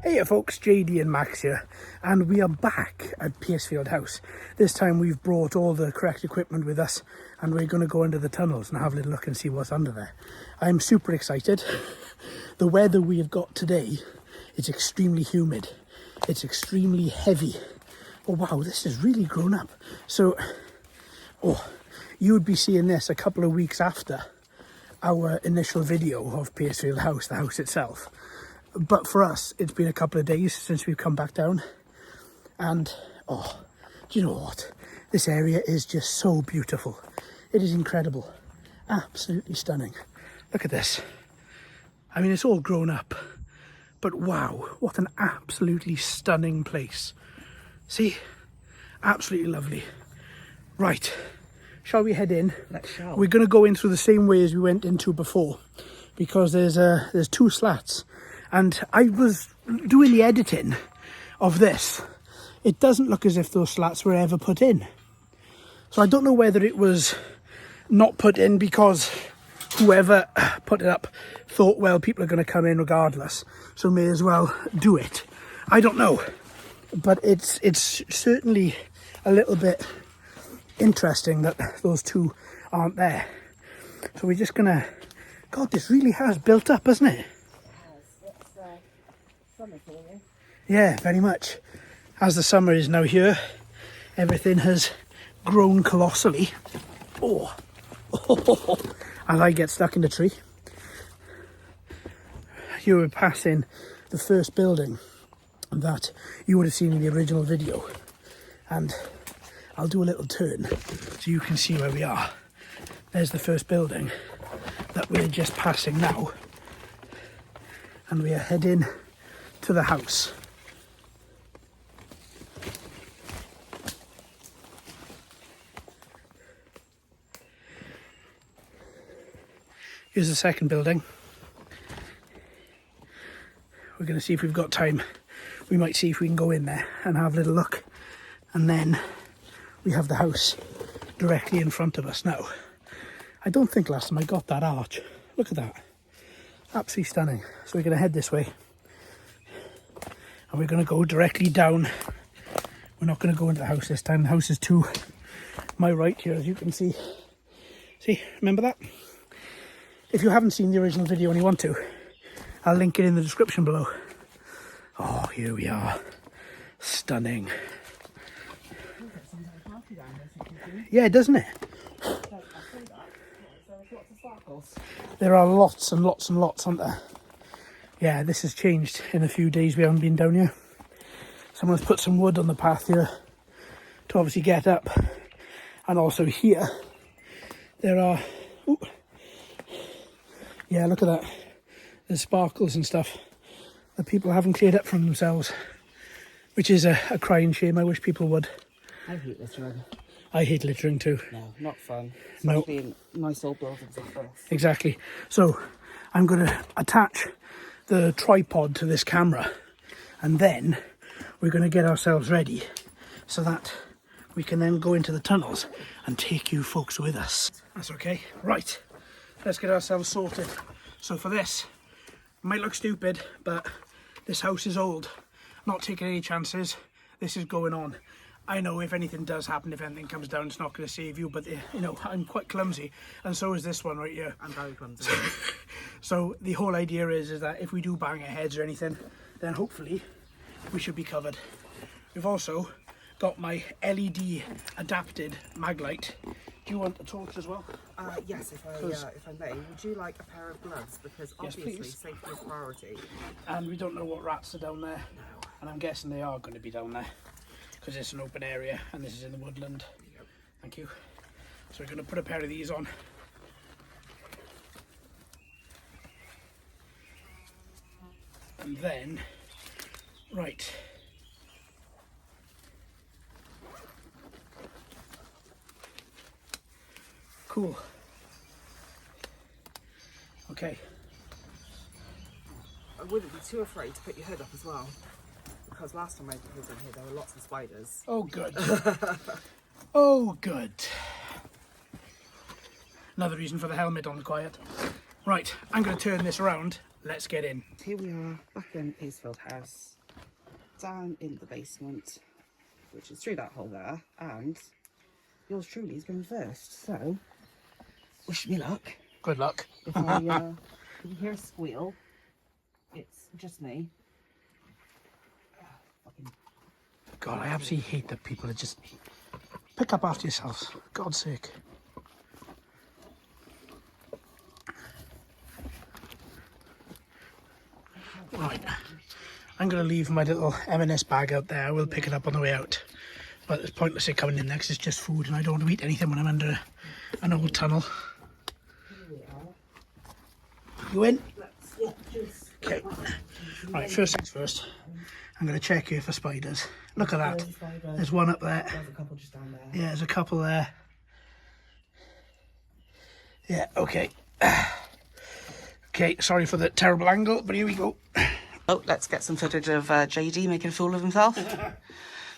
Hey folks, JD and Max here, and we are back at Piercefield House. This time we've brought all the correct equipment with us, and we're going to go into the tunnels and have a little look and see what's under there. I'm super excited. The weather we have got today, it's extremely humid. It's extremely heavy. Oh wow, this has really grown up. So, you would be seeing this a couple of weeks after our initial video of Piercefield House, the house itself. But for us, it's been a couple of days since we've come back down. And, do you know what? This area is just so beautiful. It is incredible. Absolutely stunning. Look at this. I mean, it's all grown up. But wow, what an absolutely stunning place. See? Absolutely lovely. Right. Shall we head in? Let's go. We're going to go in through the same way as we went into before. Because there's two slats. And I was doing the editing of this. It doesn't look as if those slats were ever put in. So I don't know whether it was not put in because whoever put it up thought, well, people are going to come in regardless, so may as well do it. I don't know. But it's certainly a little bit interesting that those two aren't there. So we're just going to... God, this really has built up, hasn't it? Yeah, very much. As the summer is now here, everything has grown colossally. As I get stuck in the tree. You were passing the first building that you would have seen in the original video. And I'll do a little turn so you can see where we are. There's the first building that we're just passing now. And we are heading to the house. Here's the second building. We're going to see if we've got time. We might see if we can go in there and have a little look. And then we have the house directly in front of us now. I don't think last time I got that arch. Look at that. Absolutely stunning. So we're going to head this way. And we're going to go directly down. We're not going to go into the house this time. The house is to my right here, as you can see. See, remember that? If you haven't seen the original video and you want to, I'll link it in the description below. Oh, here we are. Stunning. Yeah, doesn't it? There are lots and lots and lots, aren't there? Yeah, this has changed in a few days we haven't been down here. Someone's put some wood on the path here to obviously get up. And also here, there are... Ooh, yeah, look at that. There's sparkles and stuff that people haven't cleared up from themselves. Which is a crying shame. I wish people would. I hate littering. I hate littering too. No, not fun. No. Especially in nice old buildings like this. Exactly. So I'm going to attach the tripod to this camera, and then we're going to get ourselves ready so that we can then go into the tunnels and take you folks with us. That's okay. Right, let's get ourselves sorted. So for this, it might look stupid, but this house is old. Not taking any chances. This is going on. I know if anything does happen, if anything comes down, it's not going to save you, but you know, I'm quite clumsy, and so is this one right here. I'm very clumsy. So the whole idea is that if we do bang our heads or anything, then hopefully we should be covered. We've also got my LED adapted mag light. Do you want a torch as well? Yes, if I may. Would you like a pair of gloves? Because obviously please. safety is priority. And we don't know what rats are down there. No. And I'm guessing they are going to be down there because it's an open area and this is in the woodland. Yep. Thank you. So we're going to put a pair of these on. And then, right. Cool. Okay. I wouldn't be too afraid to put your hood up as well. Because last time I was in here, there were lots of spiders. Oh, good. Oh, good. Another reason for the helmet on quiet. Right, I'm going to turn this around let's get in. Here we are, back in Piercefield House, down in the basement, which is through that hole there, and yours truly is going first, so wish me luck. Good luck. If I if you hear a squeal, it's just me. God, I absolutely hate that people are just... Pick up after yourselves, God's sake. Right, I'm going to leave my little M&S bag out there. I will pick it up on the way out. But it's pointless it coming in there because it's just food and I don't want to eat anything when I'm under an old tunnel. You in? Okay. Right, first things first. I'm going to check here for spiders. Look at that. There's one up there. There's a couple just down there. Yeah, there's a couple there. Yeah, okay. Okay, sorry for the terrible angle, but here we go. Oh, let's get some footage of JD making a fool of himself.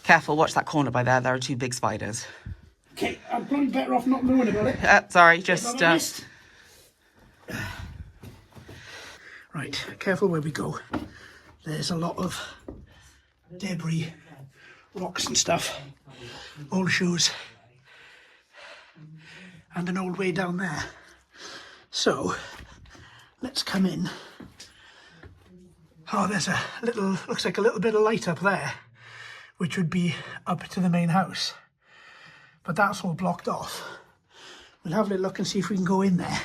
Careful, watch that corner by there. There are two big spiders. Okay, I'm probably better off not knowing about it. Sorry, just... Right, careful where we go. There's a lot of debris, rocks and stuff, old shoes, and an old way down there. So, let's come in. Oh, there's a little, looks like a little bit of light up there, which would be up to the main house. But that's all blocked off. We'll have a little look and see if we can go in there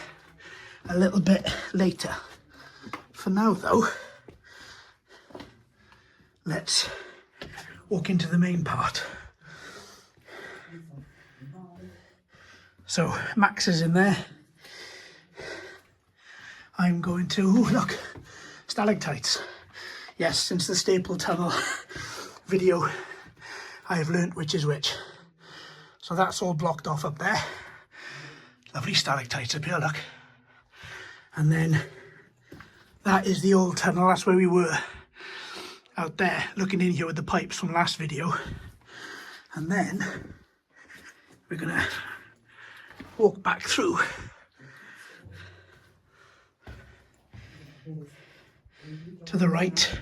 a little bit later. For now, though, let's walk into the main part. So, Max is in there. I'm going to, ooh, look, stalactites. Yes, since the Staple Tunnel video, I have learnt which is which. So that's all blocked off up there. Lovely stalactites up here, look. And then that is the old tunnel, that's where we were. Out there, looking in here with the pipes from last video. And then we're gonna walk back through. To the right,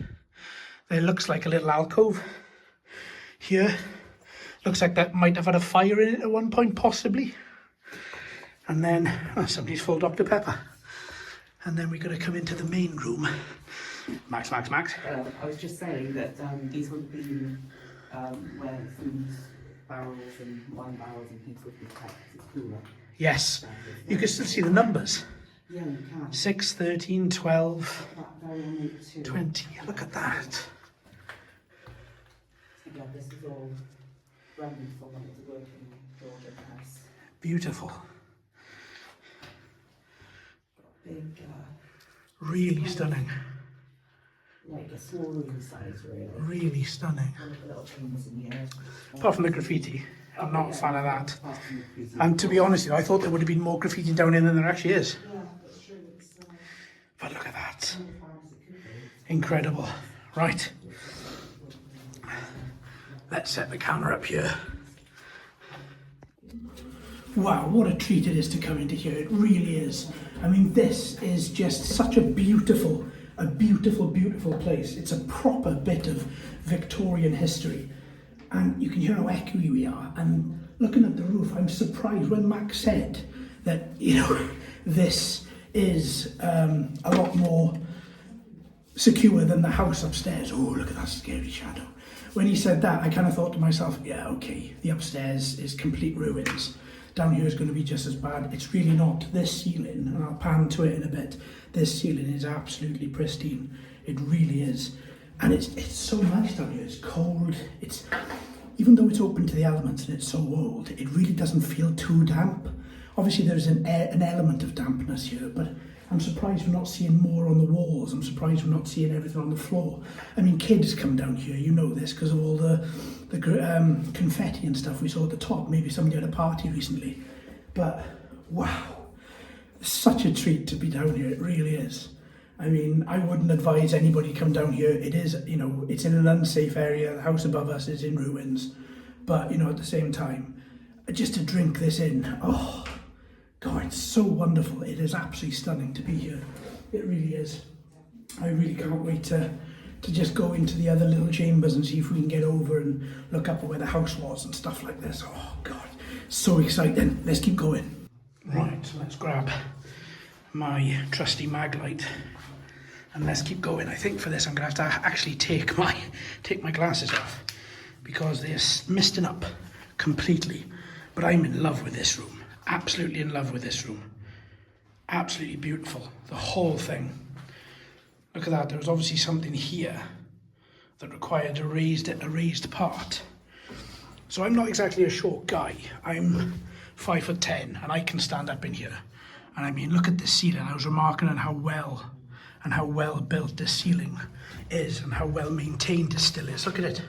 there looks like a little alcove. Here, looks like that might have had a fire in it at one point, possibly. And then, oh, somebody's full Dr. Pepper. And then we're going to come into the main room. Max. I was just saying that these would be where food barrels and wine barrels and things would be kept. It's cooler. Yes, you can still see the numbers. Yeah, you can. 6, 13, 12, 20. Look at that. Yeah, this is all remnant for when it's working Georgia house. Beautiful. Big, really stunning. like a small room size, really. Really stunning. Little things in here. Apart from the graffiti. I'm not a fan of that. And to be honest with you, I thought there would have been more graffiti down here than there actually is. Yeah, that's true. But look at that. Incredible. Right. Let's set the camera up here. Wow, what a treat it is to come into here. It really is. I mean, this is just such a beautiful, beautiful place. It's a proper bit of Victorian history. And you can hear how echoey we are. And looking at the roof, I'm surprised when Max said that, you know, this is a lot more secure than the house upstairs. Oh, look at that scary shadow. When he said that, I kind of thought to myself, yeah, okay, the upstairs is complete ruins. Down here is going to be just as bad. It's really not. This ceiling, and I'll pan to it in a bit, this ceiling is absolutely pristine. It really is. And it's so nice down here. It's cold. It's, even though it's open to the elements and it's so old, it really doesn't feel too damp. Obviously there's an element of dampness here, but I'm surprised we're not seeing more on the walls. I'm surprised we're not seeing everything on the floor. I mean, kids come down here, you know this, because of all the confetti and stuff we saw at the top. Maybe somebody had a party recently. But, wow, such a treat to be down here, it really is. I mean, I wouldn't advise anybody come down here. It is, you know, it's in an unsafe area. The house above us is in ruins. But, you know, at the same time, just to drink this in, oh, God, it's so wonderful. It is absolutely stunning to be here. It really is. I really can't wait to just go into the other little chambers and see if we can get over and look up at where the house was and stuff like this. Oh God, so exciting. Let's keep going. Right, so let's grab my trusty mag light and let's keep going. I think for this I'm gonna have to actually take my glasses off because they're misting up completely. But I'm in love with this room. Absolutely in love with this room. Absolutely beautiful. The whole thing. Look at that. There was obviously something here that required a raised part. So I'm not exactly a short guy. I'm 5'10" and I can stand up in here. And I mean, look at this ceiling. I was remarking on how well built this ceiling is and how well maintained it still is. Look at it.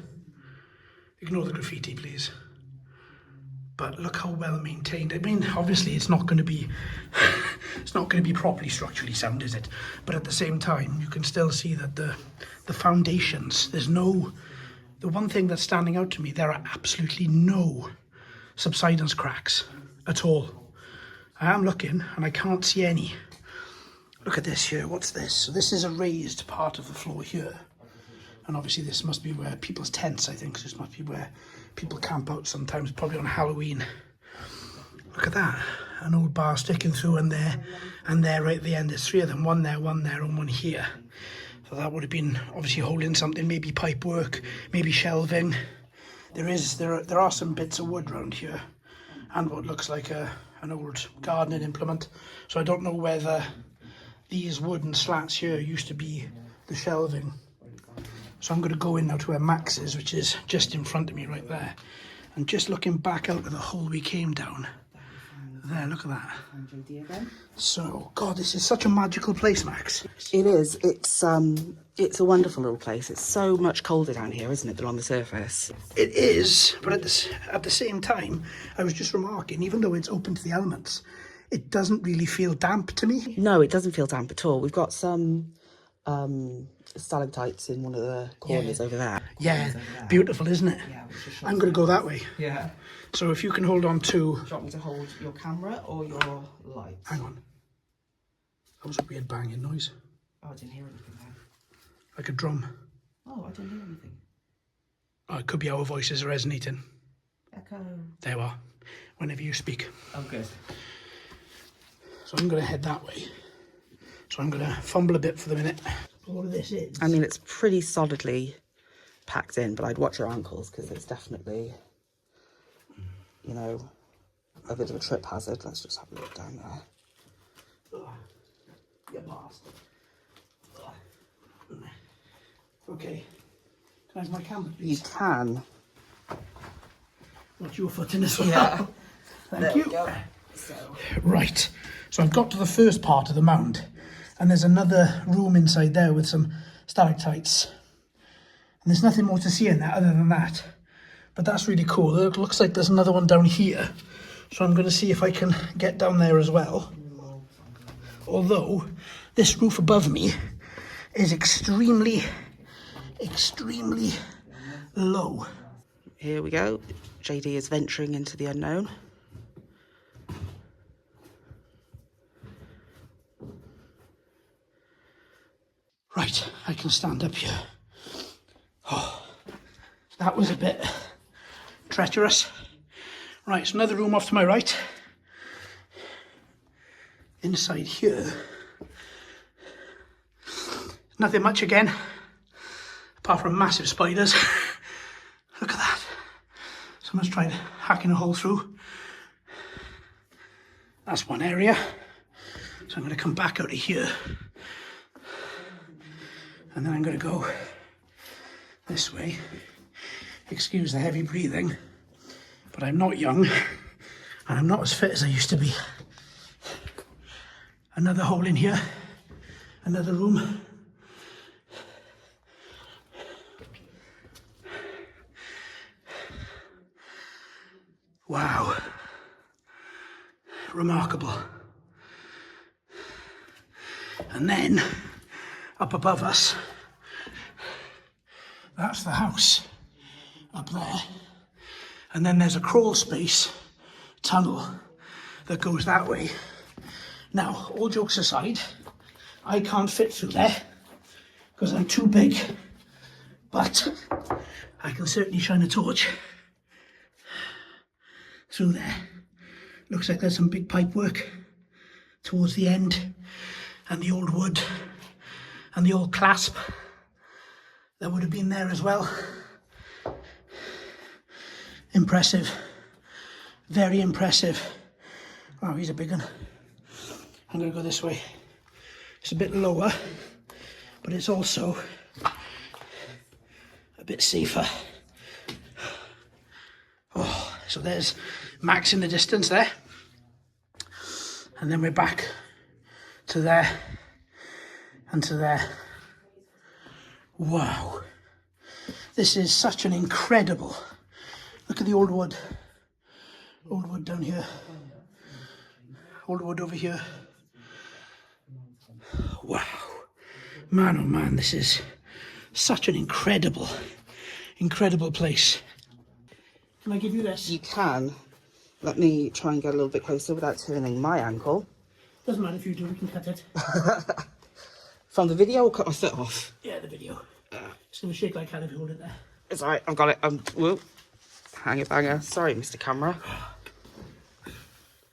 Ignore the graffiti, please. But look how well maintained. I mean, obviously it's not going to be properly structurally sound, is it? But at the same time, you can still see that the foundations, the one thing that's standing out to me, there are absolutely no subsidence cracks at all. I am looking and I can't see any. Look at this here. What's this? So this is a raised part of the floor here. And obviously this must be where people's tents, I think. This must be where people camp out sometimes, probably on Halloween. Look at that. An old bar sticking through and there right at the end. There's three of them. One there, and one here. So that would have been obviously holding something, maybe pipe work, maybe shelving. There are some bits of wood around here and what looks like an old gardening implement. So I don't know whether these wooden slats here used to be the shelving. So I'm going to go in now to where Max is, which is just in front of me right there. And just looking back out of the hole we came down. There, look at that. So, God, this is such a magical place, Max. It is. It's a wonderful little place. It's so much colder down here, isn't it, than on the surface? It is, but at the same time, I was just remarking, even though it's open to the elements, it doesn't really feel damp to me. No, it doesn't feel damp at all. We've got some stalactites in one of the corners over there. Yeah, beautiful, isn't it? Yeah, I'm going to go that way. Yeah. So if you can hold on to... Do you want me to hold your camera or your lights? Hang on. That was a weird banging noise. Oh, I didn't hear anything then. Like a drum. Oh, I didn't hear anything. Oh, it could be our voices resonating. Echo. There you are. Whenever you speak. Oh, good. So I'm going to head that way. So I'm going to fumble a bit for the minute. All of this is... I mean, it's pretty solidly packed in, but I'd watch your ankles because it's definitely, you know, a bit of a trip hazard. Let's just have a look down there. You bastard. Okay. Can I have my camera, please? You can. Watch your foot in as well. Yeah. Thank you. So. Right. So I've got to the first part of the mound. And there's another room inside there with some stalactites. And there's nothing more to see in that other than that. But that's really cool. It looks like there's another one down here. So I'm going to see if I can get down there as well. Although, this roof above me is extremely low. Here we go. JD is venturing into the unknown. Right, I can stand up here. Oh, that was a bit treacherous. Right, so another room off to my right. Inside here, nothing much again, apart from massive spiders. Look at that. Someone's tried hacking a hole through. That's one area. So I'm going to come back out of here. And then I'm going to go this way. Excuse the heavy breathing, but I'm not young and I'm not as fit as I used to be. Another hole in here, another room. Wow, remarkable. And then up above us, that's the house up there. And then there's a crawl space tunnel that goes that way. Now, all jokes aside, I can't fit through there. because I'm too big, but I can certainly shine a torch through there. Looks like there's some big pipe work towards the end, and the old wood and the old clasp that would have been there as well. Impressive, very impressive. Oh, he's a big one. I'm going to go this way. It's a bit lower, but it's also a bit safer. Oh, so there's Max in the distance there. And then we're back to there and to there. Wow. This is such an incredible... Look at the old wood. Old wood down here. Old wood over here. Wow. Man, oh man, this is such an incredible, incredible place. Can I give you this? You can. Let me try and get a little bit closer without turning my ankle. Doesn't matter if you do, we can cut it. From the video, or cut my foot off? Yeah, the video. It's going to shake like hell if you hold it there. It's alright, I've got it. Whoop. Hang it banger. Sorry, Mr. Camera.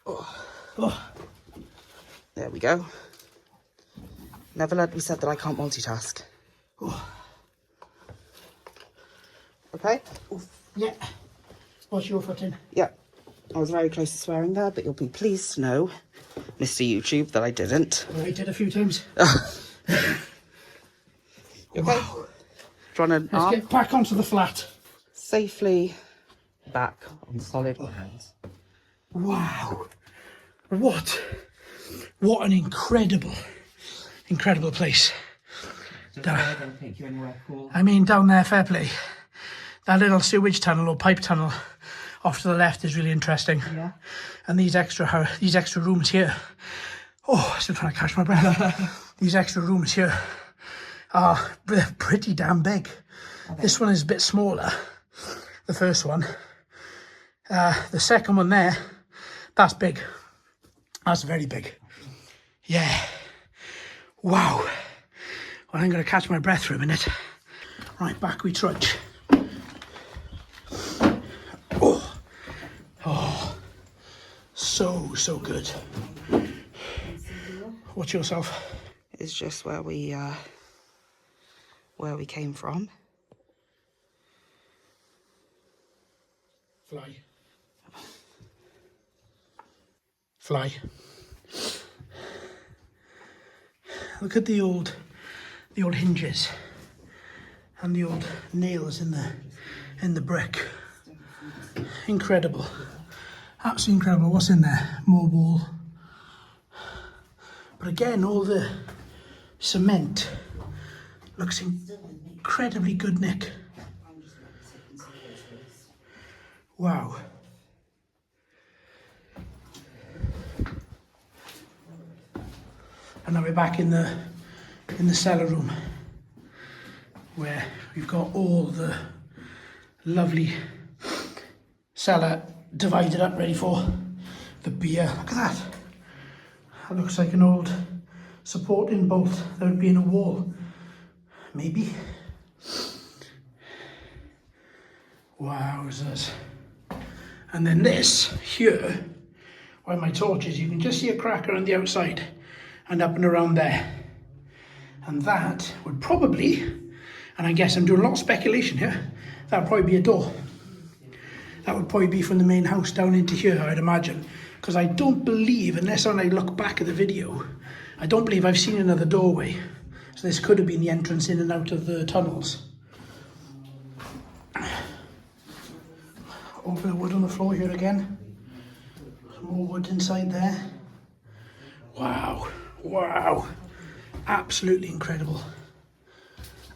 Oh. There we go. Never let me said that I can't multitask. Oh. Okay? Yeah. What's your foot in? Yeah. I was very close to swearing there, but you'll be pleased to know, Mr. YouTube, that I didn't. Well, I did a few times. You okay? Wow. Do you want an Let's arm? get back onto the flat. Safely back on solid ground. Wow. What an incredible place. Don't take you anywhere cool. I mean, down there, fair play. That little sewage tunnel or pipe tunnel off to the left is really interesting. Yeah. And these extra rooms here. Oh, still trying to catch my breath. These extra rooms here are pretty damn big. This one is a bit smaller, the first one. The second one there, that's big. That's very big. Yeah. Wow. Well, I'm going to catch my breath for a minute. Right, back we trudge. Oh, so good. Watch yourself. It's just where we came from. Fly. Look at the old hinges and the old nails in the brick. Incredible. Absolutely incredible. What's in there? More wall. But again, all the cement looks incredibly good nick. Wow. And now we're back in the cellar room, where we've got all the lovely cellar divided up, ready for the beer. Look at that. That looks like an old supporting bolt that would be in a wall. Maybe. Wowzers. And then this here, where my torch is, you can just see a crack around the outside and up and around there. And that would probably, and I guess I'm doing a lot of speculation here, that would probably be a door. That would probably be from the main house down into here, I'd imagine. Because I don't believe, unless when I look back at the video, I don't believe I've seen another doorway. So this could have been the entrance in and out of the tunnels. Over the wood on the floor here again. Some more wood inside there. Wow. Wow. Absolutely incredible.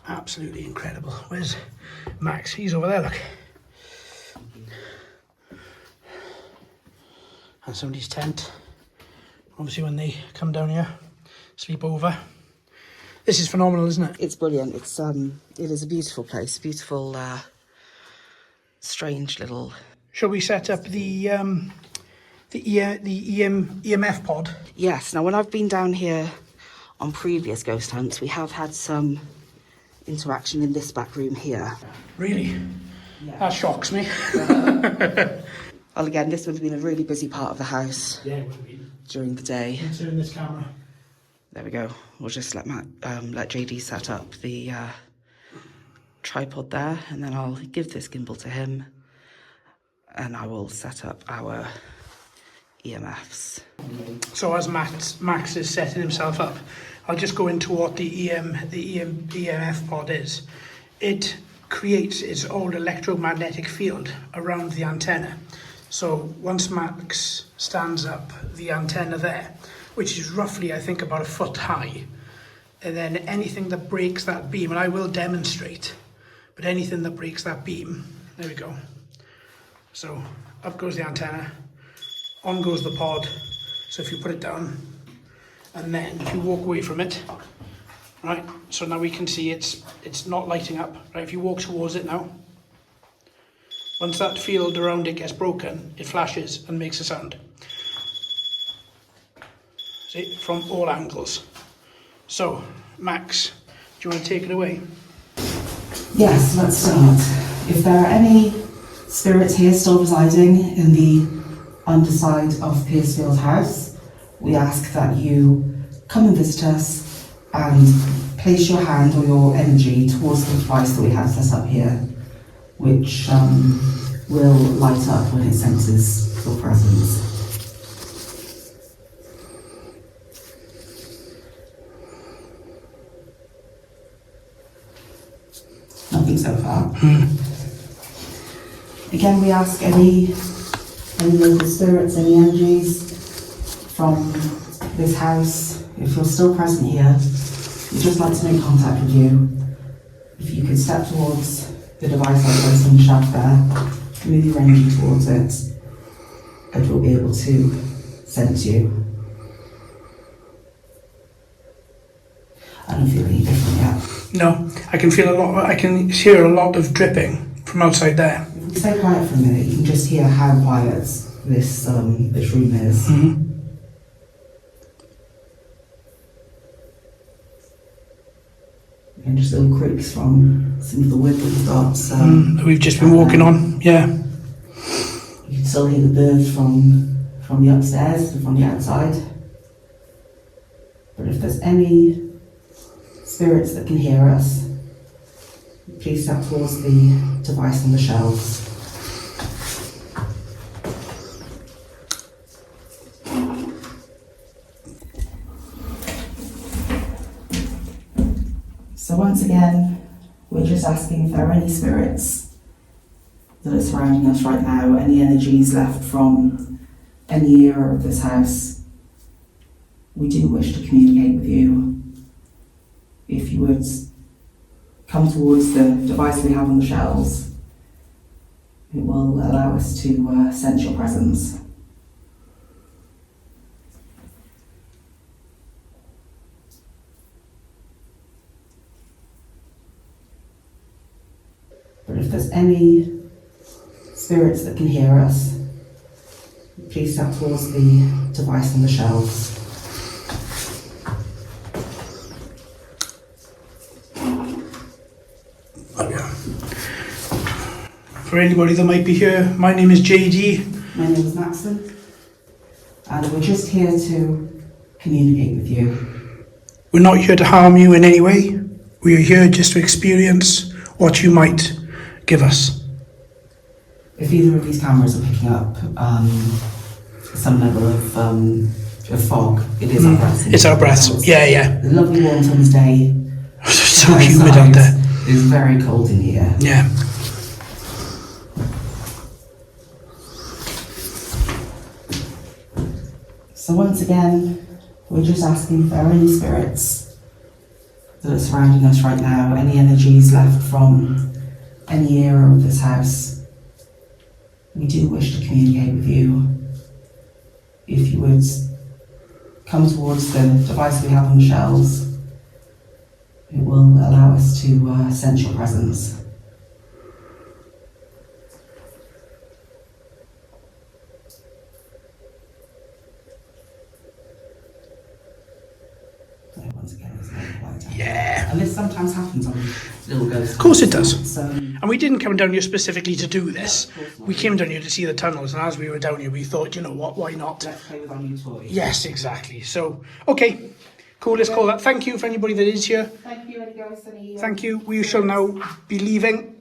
Absolutely incredible. Where's Max? He's over there, look. And somebody's tent. Obviously when they come down here, sleep over. This is phenomenal, isn't it? It's brilliant. It is a beautiful place. Beautiful, strange little... Shall we set up the EMF pod? Yes. Now, when I've been down here on previous ghost hunts, we have had some interaction in this back room here. Really? Yeah. That shocks me. Well, again, this would have been a really busy part of the house Yeah, it would have been. during the day. Turn this camera. There we go. We'll just let JD set up the tripod there, and then I'll give this gimbal to him, and I will set up our EMFs. So as Max is setting himself up, I'll just go into what the EMF pod is. It creates its own electromagnetic field around the antenna. So once Max stands up the antenna there, which is roughly, I think, about a foot high, and then anything that breaks that beam, and I will demonstrate, but anything that breaks that beam, there we go. So up goes the antenna, on goes the pod. So if you put it down, and then if you walk away from it, right, so now we can see it's not lighting up, right? If you walk towards it now, once that field around it gets broken, it flashes and makes a sound. See, from all angles. So, Max, do you want to take it away? Yes, let's start. If there are any spirits here still residing in the underside of Piercefield House, we ask that you come and visit us and place your hand or your energy towards the device that we have set up here, which will light up when it senses your presence. Nothing so far. Again, we ask any local spirits, any energies from this house, if you're still present here, we'd just like to make contact with you. If you could step towards the device that goes on the shelf there, move your energy towards it, and we'll be able to sense you. I don't feel any different yet. No, I can feel a lot, I can hear a lot of dripping from outside there. If we stay quiet for a minute, you can just hear how quiet this room is. Mm-hmm. And just little creaks from some of the wood that we've got. We've just been walking on, yeah. You can still hear the birds from the upstairs and from the outside. But if there's any spirits that can hear us, please step towards the device on the shelves. So once again, we're just asking if there are any spirits that are surrounding us right now, any energies left from any era of this house. We do wish to communicate with you. If you would come towards the device we have on the shelves, it will allow us to sense your presence. But if there's any spirits that can hear us, please step towards the device on the shelves. For anybody that might be here, my name is JD. My name is Maxon, and we're just here to communicate with you. We're not here to harm you in any way. We are here just to experience what you might give us. If either of these cameras are picking up some level of fog, it is our breath. It's our breaths, yeah. The lovely warm summer's day. It's so humid out there. It's very cold in here. Yeah. So once again, we're just asking if there are any spirits that are surrounding us right now, any energies left from any era of this house. We do wish to communicate with you. If you would come towards the device we have on the shelves, it will allow us to sense your presence. Once again, it's not quite time. Yeah. And this sometimes happens on little ghost. Of course it does. So, And we didn't come down here specifically to do this. We came down here to see the tunnels, and as we were down here, we thought, you know what, why not? let's play with our new toys. Yes, exactly. So, okay, cool, let's call that. Thank you for anybody that is here. Thank you, any ghosts, any... Thank you. We shall now be leaving.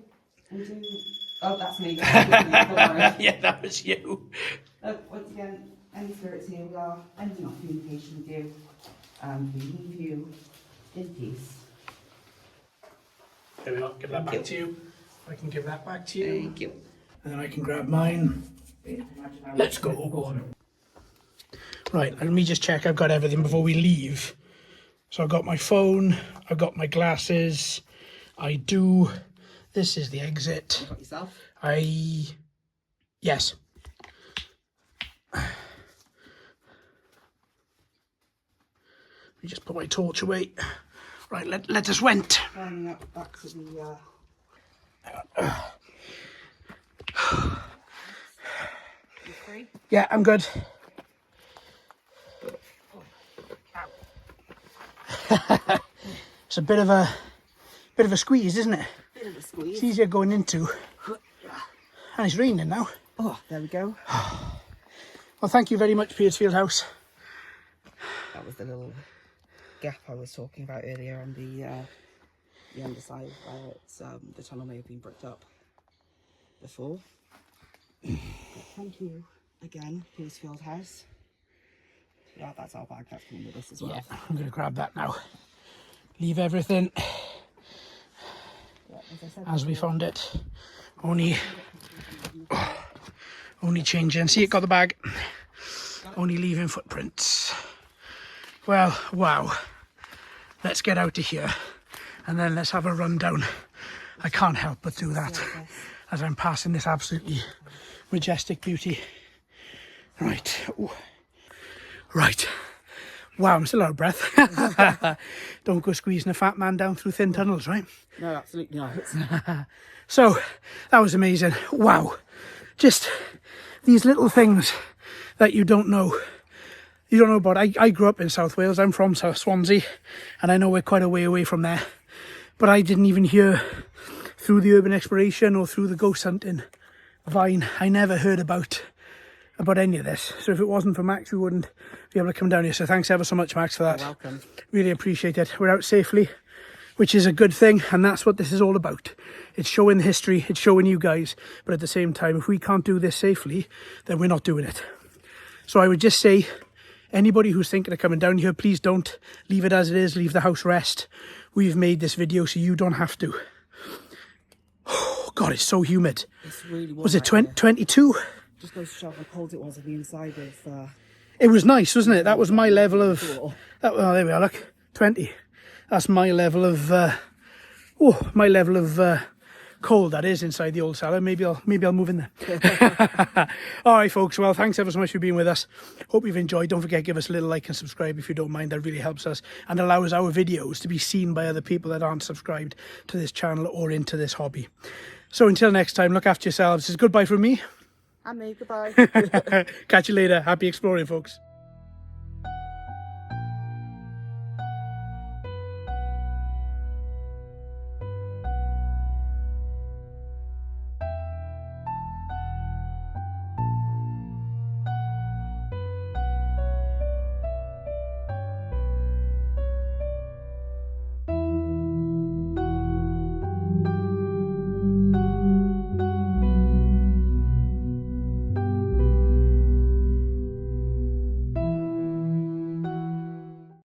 Oh, that's me. Don't worry. Yeah, that was you. Once again, any spirits here, we are ending off communication with you, and we leave you in peace. There we are. Give that back to you. I can give that back to you. Thank you. And then I can grab mine. Let's go. Right, let me just check I've got everything before we leave. So I've got my phone, I've got my glasses, I do. This is the exit. You got yourself? Yes. Let me just put my torch away. Right, let us went. Climbing up back to the... You free? Yeah, I'm good. It's a bit of a squeeze, isn't it? Bit of a squeeze. It's easier going into. And it's raining now. Oh, there we go. Well, thank you very much, Piercefield House. That was the little gap I was talking about earlier on the underside where it's, the tunnel may have been bricked up before. But thank you again, Piercefield House. Yeah, that's our bag. That's coming with us as well. Yeah, I'm going to grab that now. Leave everything Yeah, as I said as we found it. Only changing. See, it got the bag. Only leaving footprints. Well, wow. Let's get out of here and then let's have a run down. I can't help but do that as I'm passing this absolutely majestic beauty. Right. Ooh. Right. Wow, I'm still out of breath. Don't go squeezing a fat man down through thin tunnels, right? No, absolutely not. So, that was amazing. Wow. Just these little things that you don't know. You don't know about. I grew up in South Wales. I'm from South Swansea, and I know we're quite a way away from there. But I didn't even hear through the urban exploration or through the ghost hunting vine. I never heard about any of this. So if it wasn't for Max, we wouldn't be able to come down here. So thanks ever so much, Max, for that. You're welcome. Really appreciate it. We're out safely, which is a good thing, and that's what this is all about. It's showing the history, it's showing you guys, but at the same time, if we can't do this safely, then we're not doing it. So I would just say, anybody who's thinking of coming down here, please don't. Leave it as it is, leave the house rest. We've made this video so you don't have to. Oh God, it's so humid. It's really warm. Was it 22? Just goes to show how cold it was on the inside of... It was nice, wasn't it? That was my level of... Oh, there we are, look. 20. That's my level of... cold, that is, inside the old cellar. Maybe I'll move in there. All right, folks. Well, thanks ever so much for being with us. Hope you've enjoyed. Don't forget, give us a little like and subscribe if you don't mind. That really helps us and allows our videos to be seen by other people that aren't subscribed to this channel or into this hobby. So until next time, look after yourselves. It's goodbye from me. And me, goodbye. Catch you later. Happy exploring, folks.